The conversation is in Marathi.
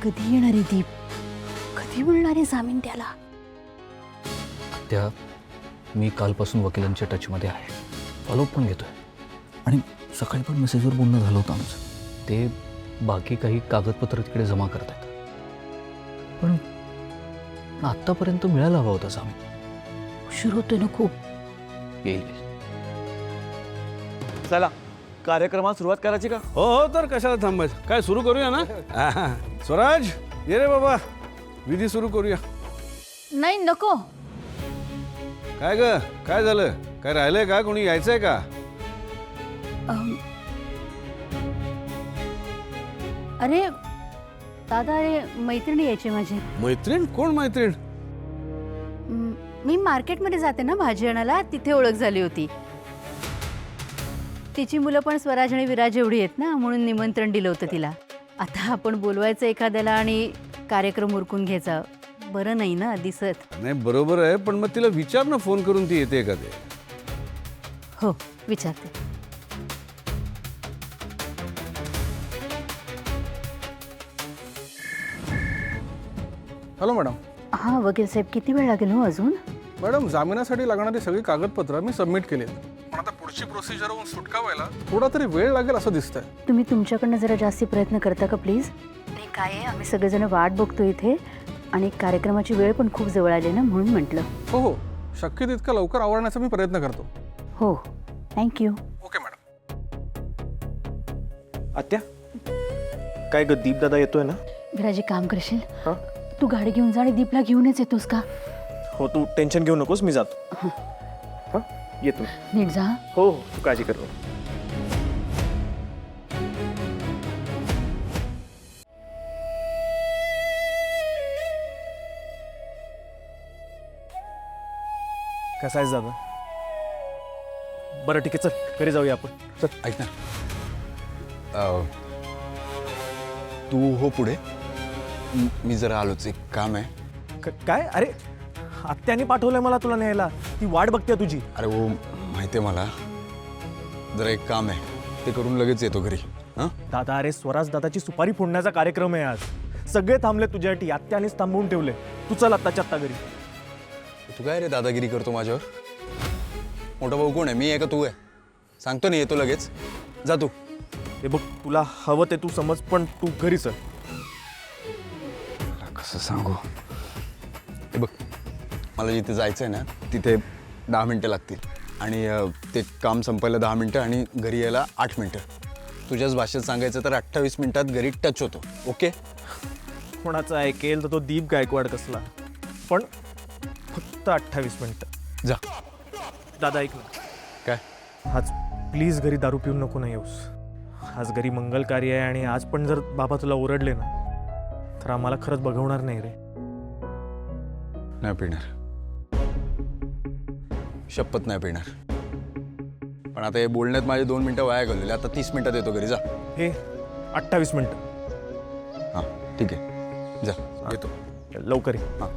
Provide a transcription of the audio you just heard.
कधी येणार आहे दीप? कधी मिळणार आहे जामीन त्याला? त्या मी कालपासून वकिलांच्या टचमध्ये आहे, फॉलोअप पण घेतोय आणि सकाळी पण मेसेजवर बोलणं झालं होतं आमचं. ते बाकी काही कागदपत्र तिकडे जमा करत आहेत, पण आत्तापर्यंत मिळायला हवा होता जामीन. उशीर होतोय ना खूप. येईल. चला कार्यक्रमात सुरुवात करायची का? हो हो, तर कशाला थांबायचं, काय सुरू करूया ना. स्वराज ये रे बाबा, विधी सुरू करूया. नाही नको. काय ग, काय झालं? काय राहिलंय का? कोणी यायचंय का? अरे दादा, अरे मैत्रिणी यायची माझी. मैत्रीण? कोण मैत्रीण? मी मार्केटमध्ये जाते ना भाजी आणायला, तिथे ओळख झाली होती. तिची मुलं पण स्वराज आणि विराज एवढी आहेत ना, म्हणून निमंत्रण दिलं होतं तिला. आता आपण बोलवायचं एखाद्याला आणि कार्यक्रम उरकून घ्यायचा बरं नाही ना दिसत. नाही बरोबर आहे, पण मग तिला विचार ना फोन करून, ती येते का ते. हो विचारते. Hello madam. हां वकील साहेब, किती वेळ लागेल हो अजून? मॅडम, जामिनासाठी लागणारी सगळी कागदपत्र मी सबमिट केली आहेत, पण आता पुढची प्रोसिजर होऊन सुटका व्हायला थोडा तरी वेळ लागेल असं दिसतंय. तुम्ही तुमच्याकडनं जरा जास्ती प्रयत्न करता का प्लीज? नाही काय आहे, आम्ही सगळेजण वाट बघतो इथे आणि कार्यक्रमाची वेळ पण खूप जवळ आली ना, म्हणून म्हटलं. हो हो, शक्य तितका लवकर आवरण्याचा मी प्रयत्न करतो. हो थँक्यू. Okay madam. आत्या काय ग, दीप दादा येतोय ना? विराजी काम करशील? हां तू गाडी घेऊन जा आणि दीपला घेऊनच येतोस का? हो, तू टेन्शन घेऊ नकोस, मी जातो. हां येतो. नीट जा. हो हो, तू काळजी कर. कसा आहेस दादा? बरं ठीक आहे, चल घरी जाऊया आपण. चल. ऐक ना, तू हो पुढे, मी जरा आलोच, एक काम आहे. काय? अरे आत्याने पाठवलंय मला तुला न्यायला, ती वाट बघते तुझी. अरे हो माहिती आहे मला, जरा एक काम आहे, ते करून लगेच येतो घरी. हां दादा, अरे स्वराज दादाची सुपारी फोडण्याचा कार्यक्रम आहे आज. सगळे थांबले तुझ्यासाठी, आत्यानेच थांबवून ठेवले. तू चल आत्ताच्या आत्ता घरी. तू काय रे दादागिरी करतो माझ्यावर? मोठा भाऊ कोण आहे, मी आहे का तू आहे? सांगतो नाही, येतो लगेच, जा तू. हे बघ, तुला हवं ते तू समज, पण तू घरी चल. कसं सांगू? हे बघ, मला जिथे जायचं आहे ना, तिथे 10 मिनटं लागतील आणि ते काम संपायला 10 मिनटं आणि घरी यायला 8 मिनटं. तुझ्याच भाषेत सांगायचं तर 28 मिनिटात घरी टच होतो. ओके? कोणाचं ऐकेल तर तो दीप गायकवाड कसला, पण फक्त 28 मिनिटं. जा. दादा ऐक ना, काय? आज प्लीज घरी दारू पिऊन नको ना येऊस. आज घरी मंगल कार्य आहे आणि आज पण जर बाबा तुला ओरडले ना, तर आम्हाला खरंच बघवणार नाही रे. नाही पिणार, शपथ नाही पिणार. पण आता हे बोलण्यात माझे 2 मिनटं वाया घालवले, आता 30 मिनिटात येतो घरी. जा. हे 28 मिनिटं. हां ठीक आहे, जा, येतो. लवकर ये. हां.